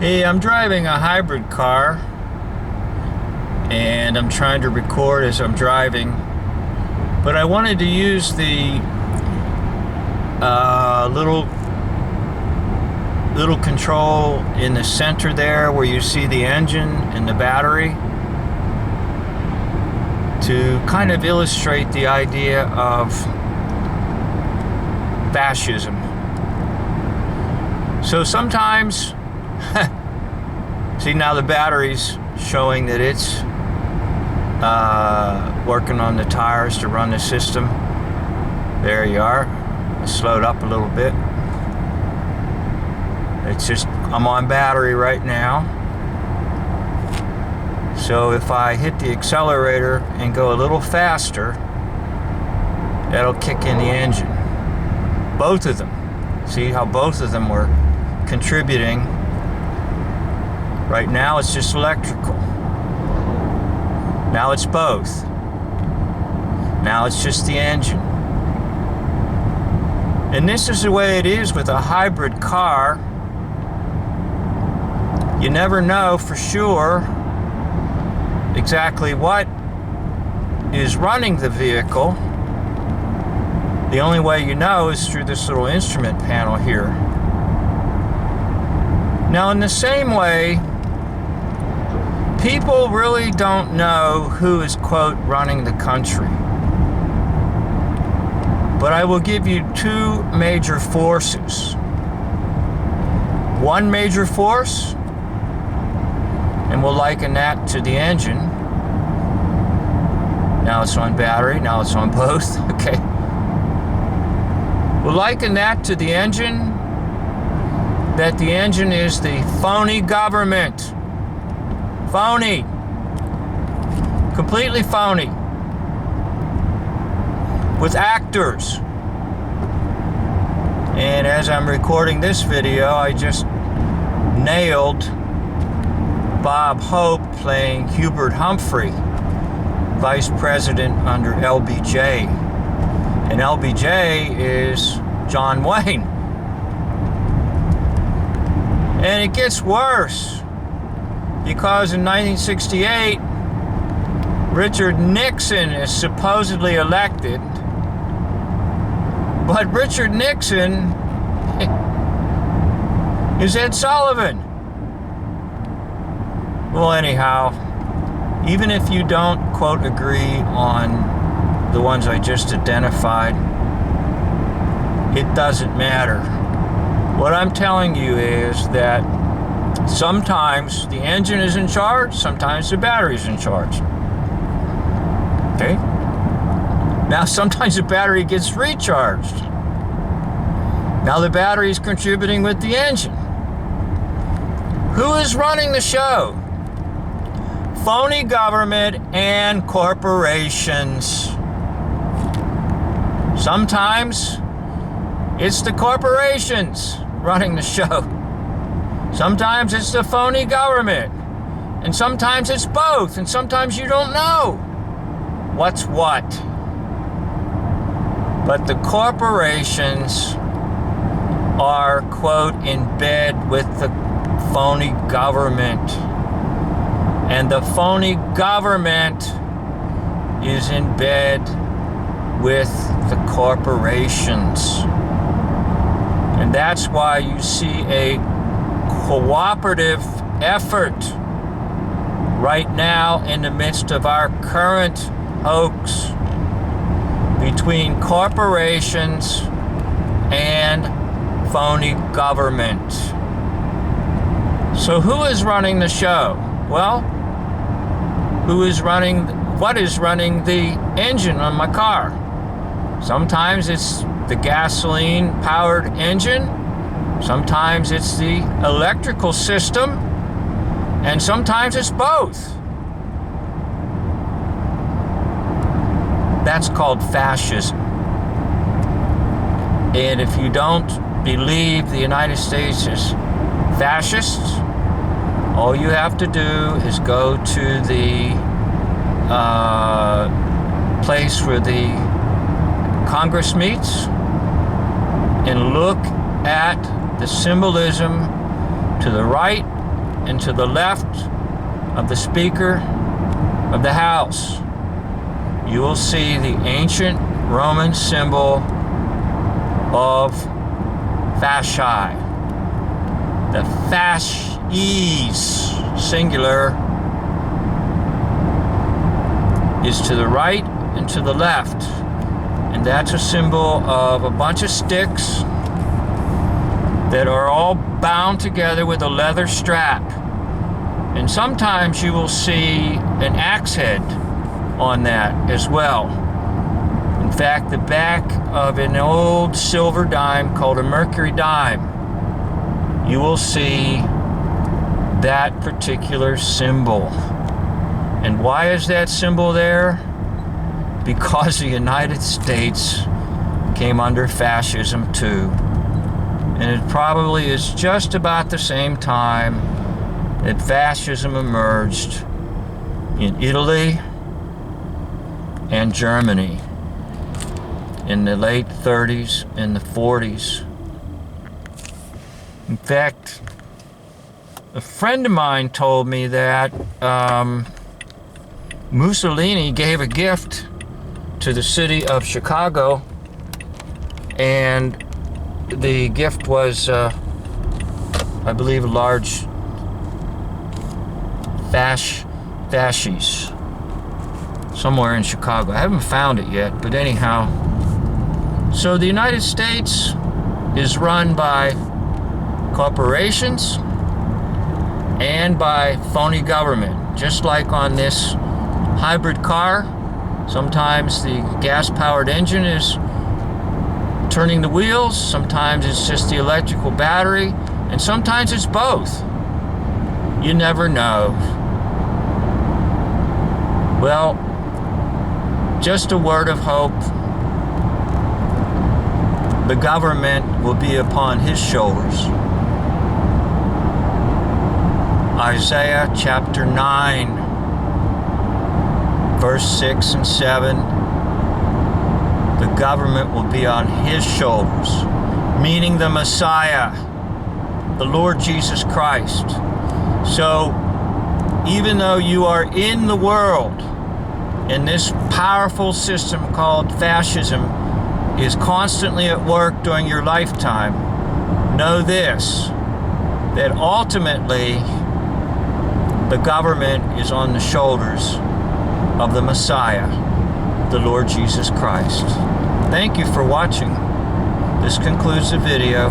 Hey, I'm driving a hybrid car and I'm trying to record as I'm driving, but I wanted to use the little control in the center there where you see the engine and the battery to kind of illustrate the idea of fascism. So sometimes see, now the battery's showing that it's working on the tires to run the system. There you are. I slowed up a little bit. It's just, I'm on battery right now. So if I hit the accelerator and go a little faster, that'll kick in the engine. Both of them. See how both of them were contributing. Right now it's just electrical. Now it's both. Now it's just the engine. And this is the way it is with a hybrid car. You never know for sure exactly what is running the vehicle. The only way you know is through this little instrument panel here. Now, in the same way, people really don't know who is, quote, running the country. But I will give you two major forces. One major force, and we'll liken that to the engine. Now it's on battery, now it's on both, okay. We'll liken that to the engine, that the engine is the phony government. Phony. Completely phony. With actors. And as I'm recording this video, I just nailed Bob Hope playing Hubert Humphrey, Vice President under LBJ. And LBJ is John Wayne. And it gets worse, because in 1968, Richard Nixon is supposedly elected, but Richard Nixon is Ed Sullivan. Well, anyhow, even if you don't, quote, agree on the ones I just identified, it doesn't matter. What I'm telling you is that sometimes the engine is in charge, sometimes the battery is in charge. Okay? Now, sometimes the battery gets recharged. Now the battery is contributing with the engine. Who is running the show? Phony government and corporations. Sometimes it's the corporations running the show. Sometimes it's the phony government. And sometimes it's both. And sometimes you don't know what's what. But the corporations are, quote, in bed with the phony government. And the phony government is in bed with the corporations. And that's why you see a cooperative effort right now in the midst of our current hoax between corporations and phony government. So who is running the show? Well, what is running the engine on my car? Sometimes it's the gasoline-powered engine. Sometimes it's the electrical system. And sometimes it's both. That's called fascism. And if you don't believe the United States is fascist, all you have to do is go to the place where the Congress meets and look at the symbolism to the right and to the left of the Speaker of the House, you will see the ancient Roman symbol of fasci. The fasces, singular, is to the right and to the left. And that's a symbol of a bunch of sticks that are all bound together with a leather strap. And sometimes you will see an axe head on that as well. In fact, the back of an old silver dime called a mercury dime, you will see that particular symbol. And why is that symbol there? Because the United States came under fascism too. And it probably is just about the same time that fascism emerged in Italy and Germany in the late 30s and the 40s. In fact, a friend of mine told me that Mussolini gave a gift to the city of Chicago, and the gift was, I believe, a large fasces somewhere in Chicago. I haven't found it yet, but anyhow. So the United States is run by corporations and by phony government, just like on this hybrid car. Sometimes the gas-powered engine is turning the wheels, sometimes it's just the electrical battery, and sometimes it's both. You never know. Well, just a word of hope. The government will be upon his shoulders. Isaiah chapter 9, verse 6 and 7. The government will be on his shoulders, meaning the Messiah, the Lord Jesus Christ. So, even though you are in the world, and this powerful system called fascism is constantly at work during your lifetime, know this, that ultimately the government is on the shoulders of the Messiah, the Lord Jesus Christ. Thank you for watching. This concludes the video.